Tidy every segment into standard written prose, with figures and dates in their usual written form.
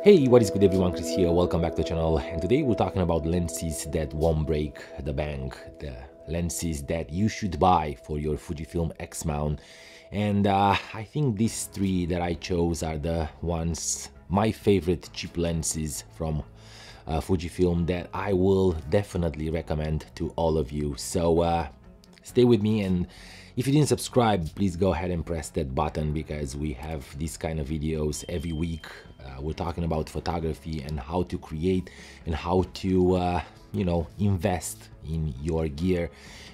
Hey, what is good everyone, Chris here, welcome back to the channel, and today we're talking about lenses that won't break the bank, the lenses that you should buy for your Fujifilm X mount. And I think these three that I chose are the ones, my favorite cheap lenses from Fujifilm that I will definitely recommend to all of you. So stay with me, and if you didn't subscribe, please go ahead and press that button because we have these kind of videos every week. We're talking about photography and how to create and how to invest in your gear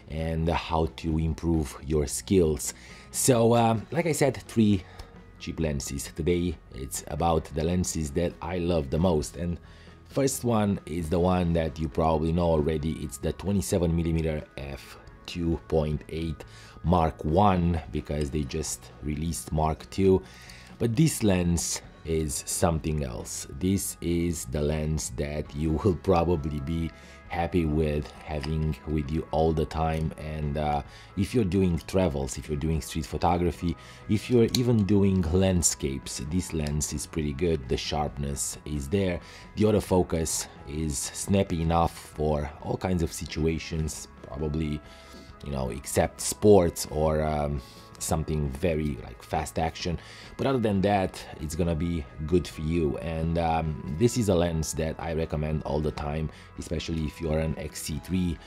and how to improve your skills. So like I said, three cheap lenses. Today it's about the lenses that I love the most, and first one is the one that you probably know already. It's the 27mm f2.8 Mark 1 because they just released Mark 2, but this lens is something else. This is the lens that you will probably be happy with having with you all the time. And if you're doing travels, if you're doing street photography, if you're even doing landscapes, this lens is pretty good. The sharpness is there, the autofocus is snappy enough for all kinds of situations, probably, you know, except sports or something very like fast action, but other than that it's gonna be good for you. And this is a lens that I recommend all the time, especially if you're an XT3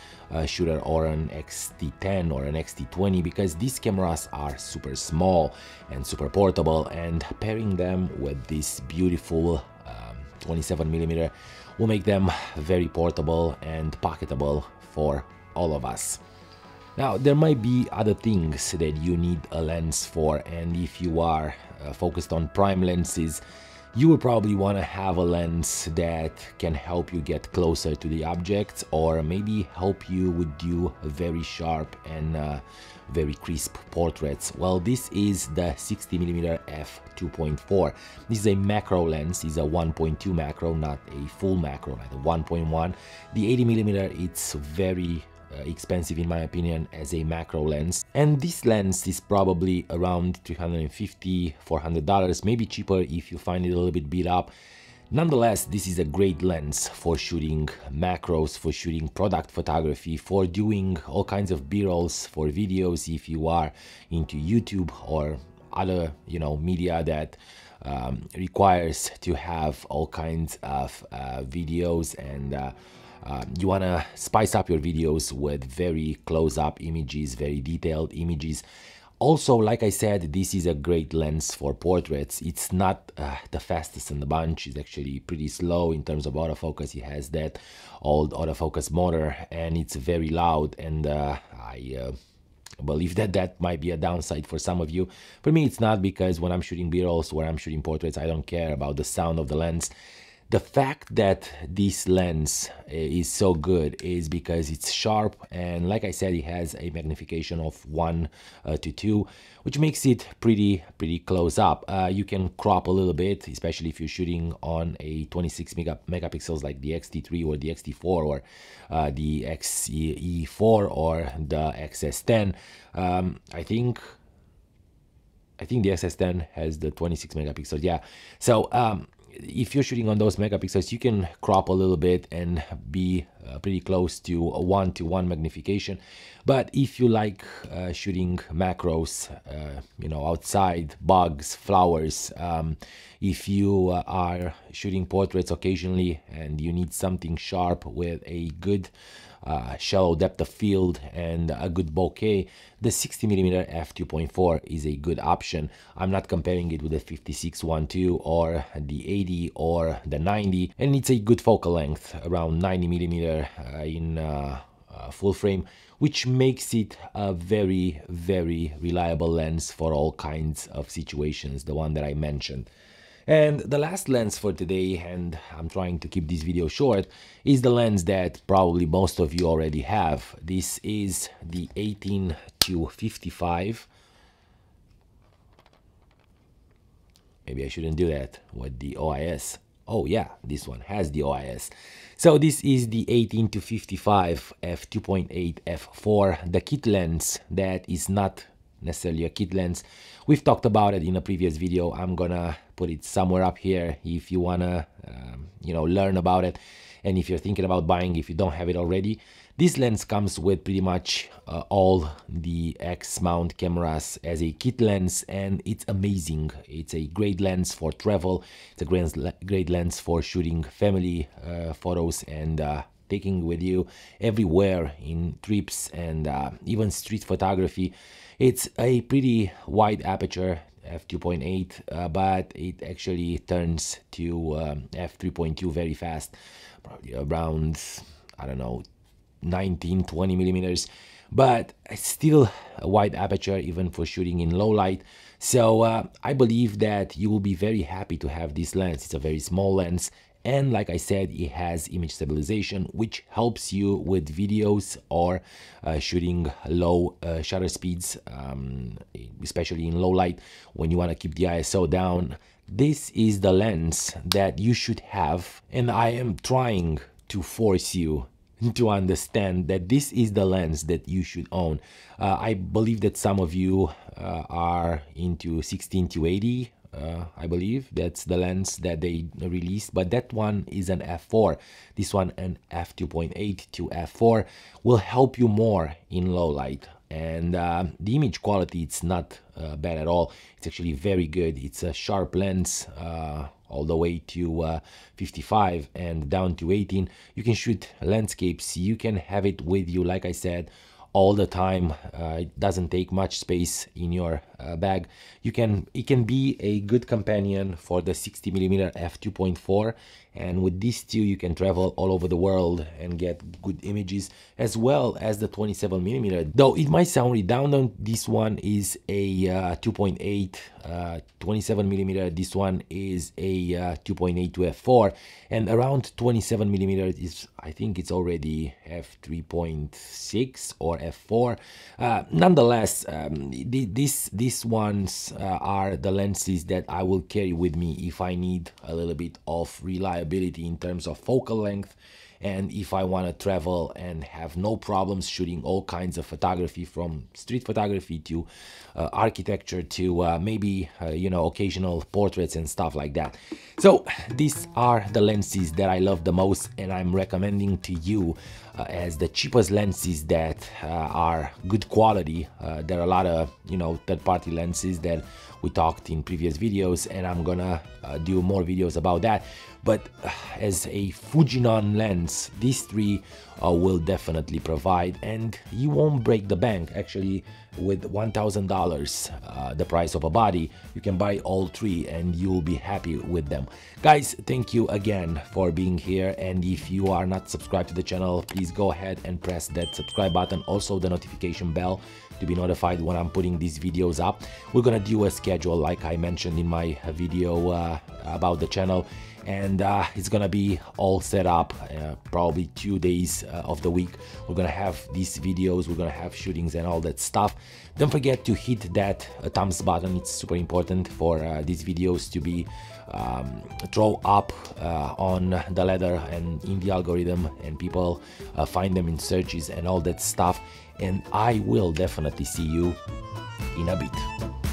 shooter or an XT10 or an XT20, because these cameras are super small and super portable, and pairing them with this beautiful 27mm will make them very portable and pocketable for all of us. Now, there might be other things that you need a lens for, and if you are focused on prime lenses, you will probably want to have a lens that can help you get closer to the objects, or maybe help you with do very sharp and very crisp portraits. Well, this is the 60mm f2.4. This is a macro lens. It's a 1.2 macro, not a full macro, like a 1.1. The 80mm, it's very expensive in my opinion as a macro lens, and this lens is probably around $350–400, maybe cheaper if you find it a little bit beat up. Nonetheless, this is a great lens for shooting macros, for shooting product photography, for doing all kinds of b-rolls, for videos if you are into YouTube or other media that requires to have all kinds of videos, and you want to spice up your videos with very close-up images, very detailed images. Also, like I said, this is a great lens for portraits. It's not the fastest in the bunch. It's actually pretty slow in terms of autofocus. It has that old autofocus motor, and it's very loud, and I believe that that might be a downside for some of you. For me, it's not, because when I'm shooting b-rolls, when I'm shooting portraits, I don't care about the sound of the lens. The fact that this lens is so good is because it's sharp, and like I said, it has a magnification of 1:2, which makes it pretty close up. You can crop a little bit, especially if you're shooting on a 26 megapixels like the XT3 or the XT4 or the XE4 or the XS10. I think the XS10 has the 26 megapixels, yeah. So if you're shooting on those megapixels, you can crop a little bit and be pretty close to a 1:1 magnification. But if you like shooting macros, outside, bugs, flowers, if you are shooting portraits occasionally and you need something sharp with a good shallow depth of field and a good bokeh, the 60mm f2.4 is a good option. I'm not comparing it with the 56-1.2 or the 80 or the 90, and it's a good focal length, around 90mm in full frame, which makes it a very reliable lens for all kinds of situations, the one that I mentioned. And the last lens for today, and I'm trying to keep this video short, is the lens that probably most of you already have. This is the 18-55. Maybe I shouldn't do that with the OIS. Oh yeah, this one has the OIS. So this is the 18-55 f2.8 f4, the kit lens that is not necessarily a kit lens. We've talked about it in a previous video. I'm gonna put it somewhere up here if you wanna learn about it, and if you're thinking about buying, if you don't have it already. This lens comes with pretty much all the X mount cameras as a kit lens, and it's amazing. It's a great lens for travel. It's a great lens for shooting family photos and taking with you everywhere in trips and even street photography. It's a pretty wide aperture, f2.8, but it actually turns to f3.2 very fast, probably around, I don't know, 19-20 millimeters, but it's still a wide aperture even for shooting in low light. So I believe that you will be very happy to have this lens. It's a very small lens, and like I said, it has image stabilization, which helps you with videos or shooting low shutter speeds, especially in low light when you want to keep the ISO down. This is the lens that you should have, and I am trying to force you to understand that this is the lens that you should own. I believe that some of you are into 16-80. I believe that's the lens that they released, but that one is an f4. This one, an f2.8 to f4, will help you more in low light. And the image quality, it's not bad at all. It's actually very good. It's a sharp lens, all the way to 55 and down to 18. You can shoot landscapes. You can have it with you, like I said, all the time. It doesn't take much space in your bag. It can be a good companion for the 60mm f2.4, and with these two you can travel all over the world and get good images, as well as the 27mm. Though it might sound redundant, this one is a 2.8 27mm. This one is a 2.8 to f4, and around 27mm is, I think it's already f3.6 or f4. Nonetheless, these ones are the lenses that I will carry with me if I need a little bit of reliability in terms of focal length, and if I want to travel and have no problems shooting all kinds of photography, from street photography to architecture to maybe occasional portraits and stuff like that. So these are the lenses that I love the most, and I'm recommending to you as the cheapest lenses that are good quality. There are a lot of third-party lenses that we talked in previous videos, and I'm gonna do more videos about that. But as a Fujinon lens, these three will definitely provide, and you won't break the bank. Actually, with $1,000, the price of a body, you can buy all three and you'll be happy with them. Guys, thank you again for being here, and if you are not subscribed to the channel, please go ahead and press that subscribe button, also the notification bell, to be notified when I'm putting these videos up. We're gonna do a schedule like I mentioned in my video about the channel, and it's gonna be all set up, probably 2 days of the week. We're gonna have these videos, we're gonna have shootings and all that stuff. Don't forget to hit that thumbs button. It's super important for these videos to be throw up on the ladder and in the algorithm, and people find them in searches and all that stuff. And I will definitely see you in a bit.